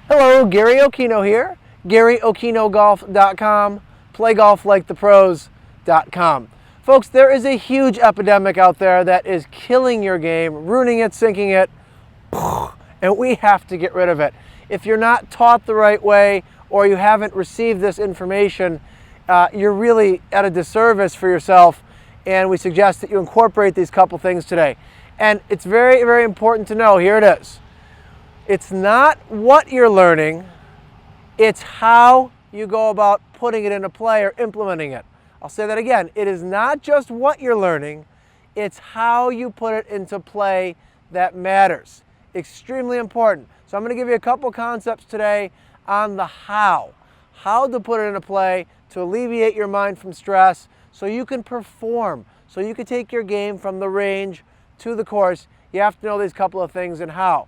Hello, Gary Okino here, GaryOkinoGolf.com, PlayGolfLikeThePros.com. Folks, there is a huge epidemic out there that is killing your game, ruining it, sinking it, and we have to get rid of it. If you're not taught the right way or you haven't received this information, you're really at a disservice for yourself, and we suggest that you incorporate these couple things today. And it's very, very important to know, here it is. It's not what you're learning, it's how you go about putting it into play or implementing it. I'll say that again. It is not just what you're learning, it's how you put it into play that matters. Extremely important. So I'm going to give you a couple concepts today on the how to put it into play to alleviate your mind from stress so you can perform, so you can take your game from the range to the course. You have to know these couple of things and how.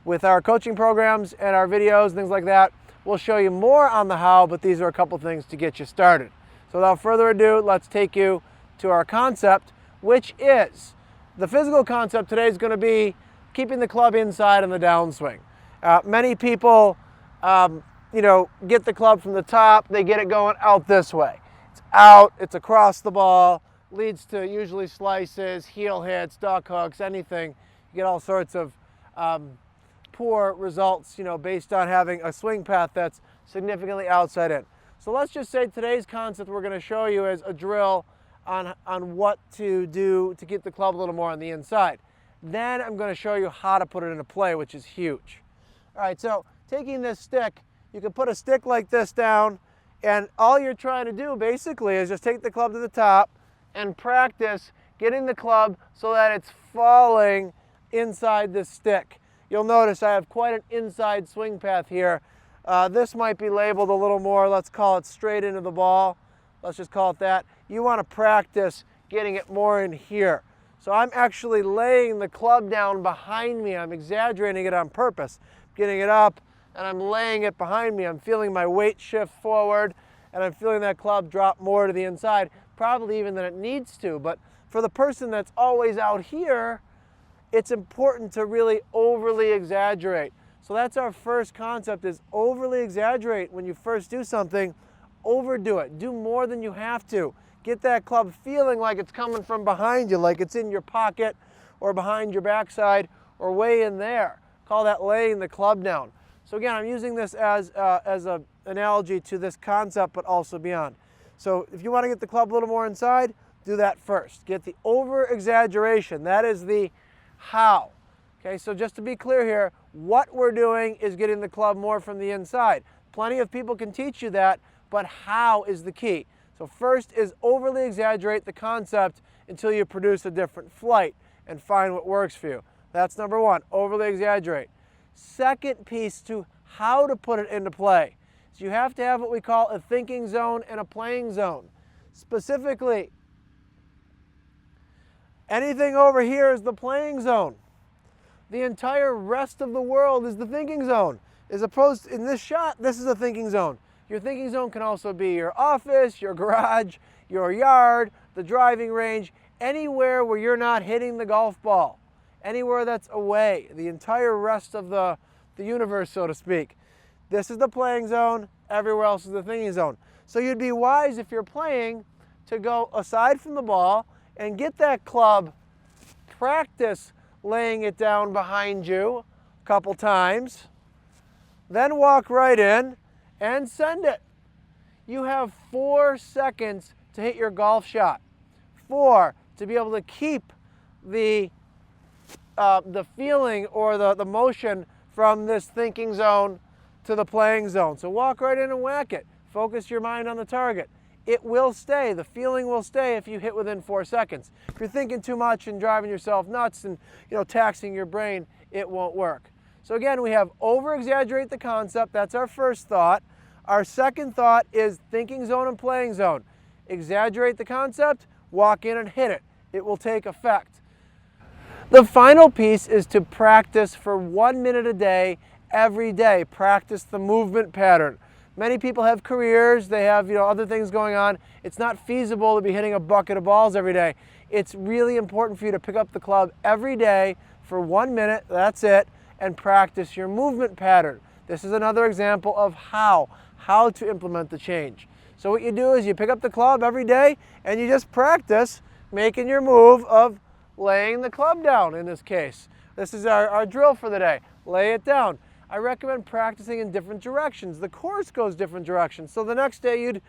With our coaching programs and our videos, things like that, we'll show you more on the how, but these are a couple things to get you started. So without further ado, let's take you to our concept, which is, the physical concept today is going to be keeping the club inside on the downswing. Many people, get the club from the top, they get it going out this way. It's out, it's across the ball, leads to usually slices, heel hits, duck hooks, anything. You get all sorts of poor results, based on having a swing path that's significantly outside in. So let's just say today's concept we're going to show you is a drill on what to do to get the club a little more on the inside. Then I'm going to show you how to put it into play, which is huge. All right, so taking this stick, you can put a stick like this down, and all you're trying to do basically is just take the club to the top and practice getting the club so that it's falling inside this stick. You'll notice I have quite an inside swing path here. This might be labeled a little more, let's call it straight into the ball. Let's just call it that. You want to practice getting it more in here. So I'm actually laying the club down behind me. I'm exaggerating it on purpose. Getting it up and I'm laying it behind me. I'm feeling my weight shift forward and I'm feeling that club drop more to the inside, probably even than it needs to. But for the person that's always out here, it's important to really overly exaggerate. So that's our first concept, is overly exaggerate. When you first do something, overdo it. Do more than you have to. Get that club feeling like it's coming from behind you, like it's in your pocket or behind your backside or way in there. Call that laying the club down. So again, I'm using this as an analogy to this concept, but also beyond. So if you want to get the club a little more inside, do that first. Get the over-exaggeration. That is the how. Okay, so just to be clear here, what we're doing is getting the club more from the inside. Plenty of people can teach you that, but how is the key. So first is overly exaggerate the concept until you produce a different flight and find what works for you. That's number one, overly exaggerate. Second piece to how to put it into play. So you have to have what we call a thinking zone and a playing zone. Specifically, anything over here is the playing zone. The entire rest of the world is the thinking zone. As opposed to, in this shot, this is a thinking zone. Your thinking zone can also be your office, your garage, your yard, the driving range, anywhere where you're not hitting the golf ball. Anywhere that's away, the entire rest of the universe, so to speak. This is the playing zone, everywhere else is the thinking zone. So you'd be wise, if you're playing, to go aside from the ball and get that club, practice laying it down behind you a couple times, then walk right in and send it. You have 4 seconds to hit your golf shot. 4, to be able to keep the feeling or the motion from this thinking zone to the playing zone. So walk right in and whack it. Focus your mind on the target. It will stay. The feeling will stay if you hit within 4 seconds. If you're thinking too much and driving yourself nuts and taxing your brain, it won't work. So again, we have over-exaggerate the concept. That's our first thought. Our second thought is thinking zone and playing zone. Exaggerate the concept, walk in and hit it. It will take effect. The final piece is to practice for 1 minute a day, every day. Practice the movement pattern. Many people have careers, they have other things going on. It's not feasible to be hitting a bucket of balls every day. It's really important for you to pick up the club every day for 1 minute, that's it, and practice your movement pattern. This is another example of how to implement the change. So what you do is you pick up the club every day and you just practice making your move of laying the club down in this case. This is our drill for the day. Lay it down. I recommend practicing in different directions. The course goes different directions. So the next day you'd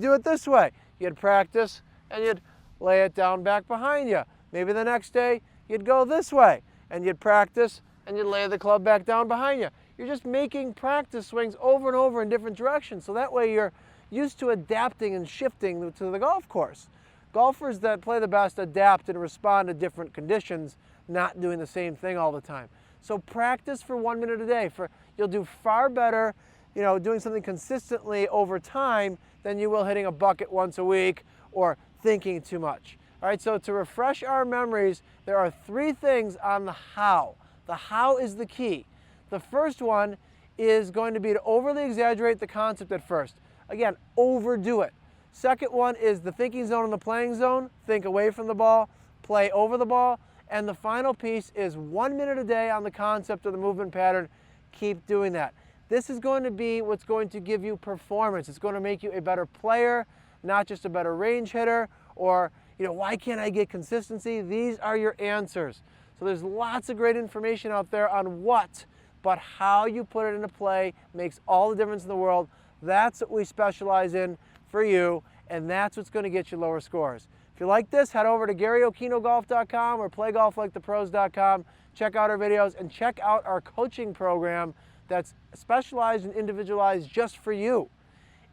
do it this way. You'd practice and you'd lay it down back behind you. Maybe the next day you'd go this way and you'd practice and you'd lay the club back down behind you. You're just making practice swings over and over in different directions. So that way you're used to adapting and shifting to the golf course. Golfers that play the best adapt and respond to different conditions, not doing the same thing all the time. So practice for 1 minute a day. You'll do far better, doing something consistently over time than you will hitting a bucket once a week or thinking too much. All right, so to refresh our memories, there are 3 things on the how. The how is the key. The first one is going to be to overly exaggerate the concept at first. Again, overdo it. Second one is the thinking zone and the playing zone. Think away from the ball, play over the ball. And the final piece is 1 minute a day on the concept of the movement pattern. Keep doing that. This is going to be what's going to give you performance. It's going to make you a better player, not just a better range hitter, or why can't I get consistency? These are your answers. So there's lots of great information out there on what, but how you put it into play makes all the difference in the world. That's what we specialize in for you, and that's what's going to get you lower scores. If you like this, head over to GaryOkinoGolf.com or PlayGolfLikeThePros.com. Check out our videos and check out our coaching program that's specialized and individualized just for you.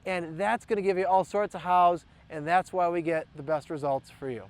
And that's going to give you all sorts of hows, and that's why we get the best results for you.